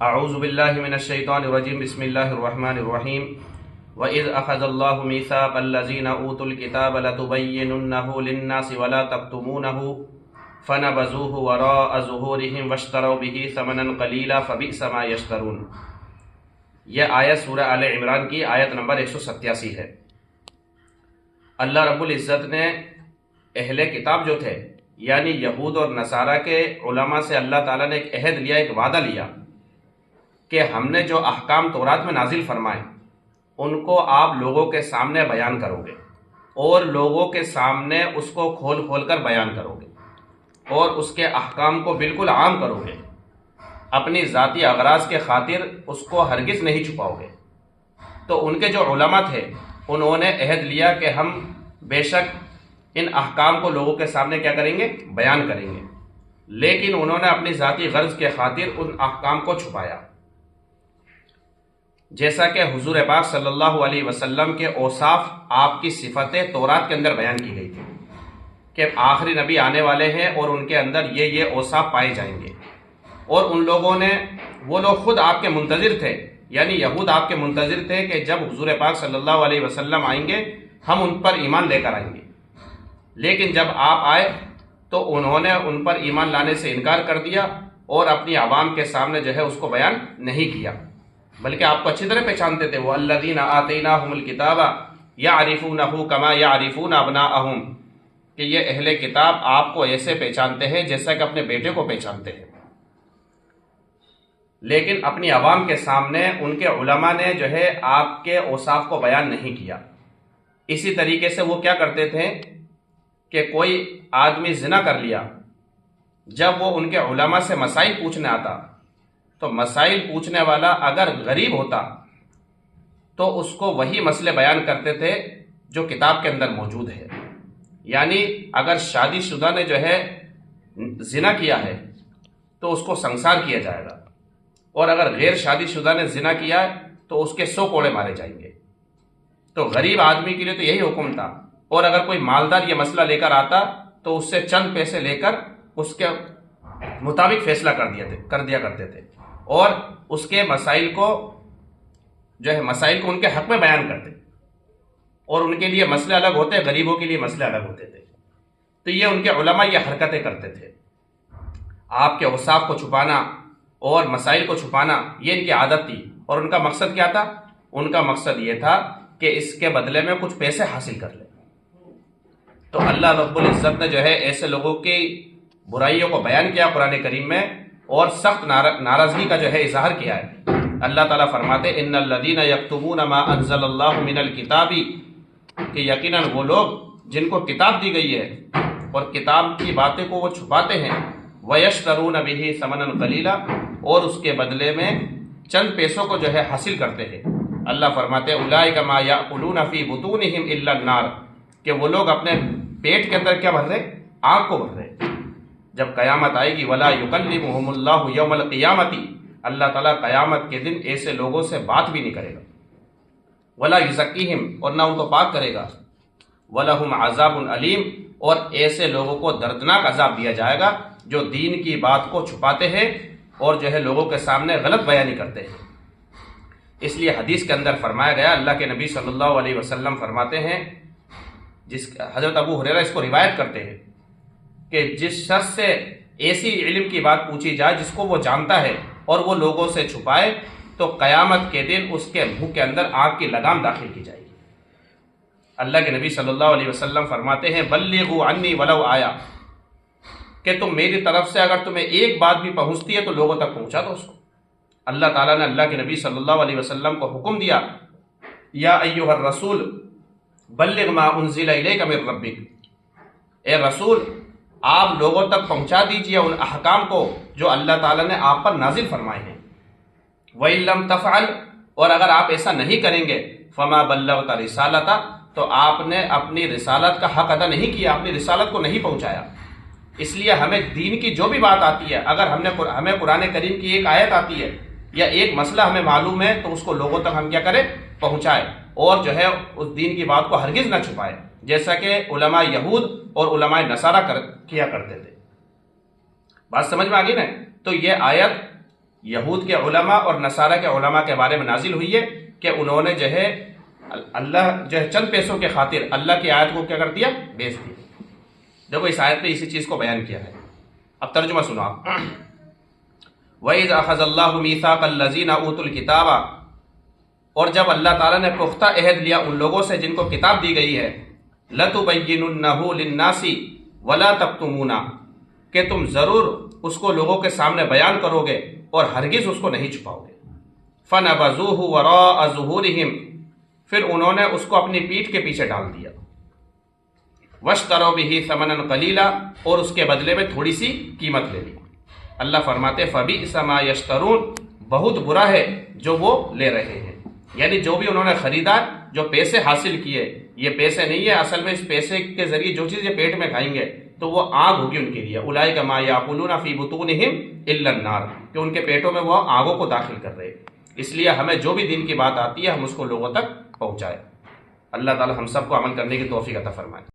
اعوذ باللہ من الشیطان الرجیم بسم اللہ الرحمن الرحیم وَإِذْ أَخَذَ اللَّهُ مِيثَاقَ الَّذِينَ أُوتُوا الْكِتَابَ لَتُبَيِّنُنَّهُ لِلنَّاسِ وَلَا تَكْتُمُونَهُ فَنَبَذُوهُ وَرَاءَ ظُهُورِهِمْ وَاشْتَرَوْا بِهِ ثَمَنًا قَلِيلًا فَبِئْسَ مَا يَشْتَرُونَ۔ یہ آیت سورہ آل عمران کی آیت نمبر 187 ہے۔ اللہ رب العزت نے اہل کتاب جو تھے یعنی یہود اور نصارہ کے علماء سے اللہ تعالیٰ نے ایک عہد لیا، ایک وعدہ لیا کہ ہم نے جو احکام تورات میں نازل فرمائے ان کو آپ لوگوں کے سامنے بیان کرو گے اور لوگوں کے سامنے اس کو کھول کھول کر بیان کرو گے اور اس کے احکام کو بالکل عام کرو گے، اپنی ذاتی اغراض کے خاطر اس کو ہرگز نہیں چھپاؤ گے۔ تو ان کے جو علماء تھے انہوں نے عہد لیا کہ ہم بے شک ان احکام کو لوگوں کے سامنے کیا کریں گے؟ بیان کریں گے، لیکن انہوں نے اپنی ذاتی غرض کے خاطر ان احکام کو چھپایا۔ جیسا کہ حضور پاک صلی اللہ علیہ وسلم کے اوصاف، آپ کی صفتیں تورات کے اندر بیان کی گئی تھی کہ آخری نبی آنے والے ہیں اور ان کے اندر یہ اوصاف پائے جائیں گے، اور ان لوگوں نے، وہ لوگ خود آپ کے منتظر تھے، یعنی یہود آپ کے منتظر تھے کہ جب حضور پاک صلی اللہ علیہ وسلم آئیں گے ہم ان پر ایمان لے کر آئیں گے، لیکن جب آپ آئے تو انہوں نے ان پر ایمان لانے سے انکار کر دیا اور اپنی عوام کے سامنے جو ہے اس کو بیان نہیں کیا، بلکہ آپ کو اچھی طرح پہچانتے تھے۔ وَالَّذِينَ آتَيْنَاهُمُ الْكِتَابَ يَعْرِفُونَهُ كَمَا يَعْرِفُونَ أَبْنَاءَهُمْ، کہ یہ اہل کتاب آپ کو ایسے پہچانتے ہیں جیسا کہ اپنے بیٹے کو پہچانتے ہیں، لیکن اپنی عوام کے سامنے ان کے علماء نے جو ہے آپ کے اوصاف کو بیان نہیں کیا۔ اسی طریقے سے وہ کیا کرتے تھے کہ کوئی آدمی زنا کر لیا، جب وہ ان کے علماء سے مسائل پوچھنے آتا تو مسائل پوچھنے والا اگر غریب ہوتا تو اس کو وہی مسئلے بیان کرتے تھے جو کتاب کے اندر موجود ہے، یعنی اگر شادی شدہ نے جو ہے زنا کیا ہے تو اس کو سنسار کیا جائے گا، اور اگر غیر شادی شدہ نے زنا کیا ہے تو اس کے 100 کوڑے مارے جائیں گے۔ تو غریب آدمی کے لیے تو یہی حکم تھا، اور اگر کوئی مالدار یہ مسئلہ لے کر آتا تو اس سے چند پیسے لے کر اس کے مطابق فیصلہ کر دیا کرتے تھے، اور اس کے مسائل کو جو ہے مسائل کو ان کے حق میں بیان کرتے، اور ان کے لیے مسئلے الگ ہوتے، غریبوں کے لیے مسئلے الگ ہوتے تھے۔ تو یہ ان کے علماء یہ حرکتیں کرتے تھے، آپ کے اوصاف کو چھپانا اور مسائل کو چھپانا، یہ ان کی عادت تھی۔ اور ان کا مقصد کیا تھا؟ ان کا مقصد یہ تھا کہ اس کے بدلے میں کچھ پیسے حاصل کر لیں۔ تو اللہ رب العزت نے جو ہے ایسے لوگوں کی برائیوں کو بیان کیا قرآن کریم میں، اور سخت ناراضگی کا جو ہے اظہار کیا ہے۔ اللہ تعالیٰ فرماتے ان الذین یکتمون ما انزل اللہ من الکتاب، کہ یقیناً وہ لوگ جن کو کتاب دی گئی ہے اور کتاب کی باتیں کو وہ چھپاتے ہیں، ویشترون بہ ثمنا قلیلا، اور اس کے بدلے میں چند پیسوں کو جو ہے حاصل کرتے ہیں۔ اللہ فرماتے اولئک ما یاکلون فی بطونہم الا النار، کہ وہ لوگ اپنے پیٹ کے اندر کیا بھر رہے؟ آگ کو بھر رہے۔ جب قیامت آئے گی وَلَا يُكَلِّمُهُمُ اللَّهُ يَوْمَ الْقِيَامَةِ، اللہ تعالیٰ قیامت کے دن ایسے لوگوں سے بات بھی نہیں کرے گا۔ وَلَا يُزَكِّيهِمْ، اور نہ ان کو پاک کرے گا۔ وَلَهُمْ عَذَابٌ عَلِيمٌ، اور ایسے لوگوں کو دردناک عذاب دیا جائے گا جو دین کی بات کو چھپاتے ہیں اور جو ہے لوگوں کے سامنے غلط بیانی کرتے ہیں۔ اس لیے حدیث کے اندر فرمایا گیا، اللہ کے نبی صلی اللہ علیہ وسلم فرماتے ہیں، حضرت ابو ہریرہ اس کو روایت کرتے ہیں کہ جس شخص سے ایسی علم کی بات پوچھی جائے جس کو وہ جانتا ہے اور وہ لوگوں سے چھپائے، تو قیامت کے دن اس کے منہ کے اندر آگ کی لگام داخل کی جائے گی۔ اللہ کے نبی صلی اللہ علیہ وسلم فرماتے ہیں بلغوا عنی ولو آیا، کہ تم میری طرف سے اگر تمہیں ایک بات بھی پہنچتی ہے تو لوگوں تک پہنچا دو اس کو۔ اللہ تعالیٰ نے اللہ کے نبی صلی اللہ علیہ وسلم کو حکم دیا، یا ایھا الرسول بلغ ما انزل الیک من ربک، اے رسول آپ لوگوں تک پہنچا دیجئے ان احکام کو جو اللہ تعالیٰ نے آپ پر نازل فرمائے ہیں۔ وَإِن لَّمْ تَفْعَلْ، اور اگر آپ ایسا نہیں کریں گے، فَمَا بَلَّغْتَ رِسَالَتَ، تو آپ نے اپنی رسالت کا حق ادا نہیں کیا، اپنی رسالت کو نہیں پہنچایا۔ اس لیے ہمیں دین کی جو بھی بات آتی ہے، اگر ہمیں قرآن کریم کی ایک آیت آتی ہے یا ایک مسئلہ ہمیں معلوم ہے تو اس کو لوگوں تک ہم کیا کریں؟ پہنچائیں، اور جو ہے اس دین کی بات کو ہرگز نہ چھپائیں، جیسا کہ علماء یہود اور علماء نصارہ کیا کرتے تھے۔ بات سمجھ میں آ گئی نا؟ تو یہ آیت یہود کے علماء اور نصارہ کے علماء کے بارے میں نازل ہوئی ہے کہ انہوں نے جو ہے اللہ جو ہے چند پیسوں کے خاطر اللہ کی آیت کو کیا کر دیا؟ بیچ دیا۔ دیکھو اس آیت میں اسی چیز کو بیان کیا ہے۔ اب ترجمہ سنو آپ۔ وَإِذْ أَخَذَ اللَّهُ مِيثَاقَ الَّذِينَ أُوتُوا الْكِتَابَ، اور جب اللہ تعالیٰ نے پختہ عہد لیا ان لوگوں سے جن کو کتاب دی گئی ہے، لَتُبَيِّنُنَّهُ لِلنَّاسِ وَلَا تَكْتُمُونَ، کہ تم ضرور اس کو لوگوں کے سامنے بیان کرو گے اور ہرگز اس کو نہیں چھپاؤ گے۔ فَنَبَذُوهُ وَرَاءَ ظُهُورِهِمْ، پھر انہوں نے اس کو اپنی پیٹھ کے پیچھے ڈال دیا۔ وَاشْتَرَوْا بِهِ ثَمَنًا قَلِيلًا، اور اس کے بدلے میں تھوڑی سی قیمت لے لی۔ اللہ فرماتے فَبِئْسَ مَا يَشْتَرُونَ، بہت برا ہے جو وہ لے رہے ہیں، یعنی جو بھی انہوں نے خریدا، جو پیسے حاصل کیے، یہ پیسے نہیں ہے اصل میں، اس پیسے کے ذریعے جو چیز یہ پیٹ میں کھائیں گے تو وہ آگ ہوگی ان کے لیے۔ اولئک ما یاکلون فی بطونہم الا النار، کہ ان کے پیٹوں میں وہ آگوں کو داخل کر رہے۔ اس لیے ہمیں جو بھی دین کی بات آتی ہے ہم اس کو لوگوں تک پہنچائے۔ اللہ تعالی ہم سب کو عمل کرنے کی توفیق عطا فرمائے۔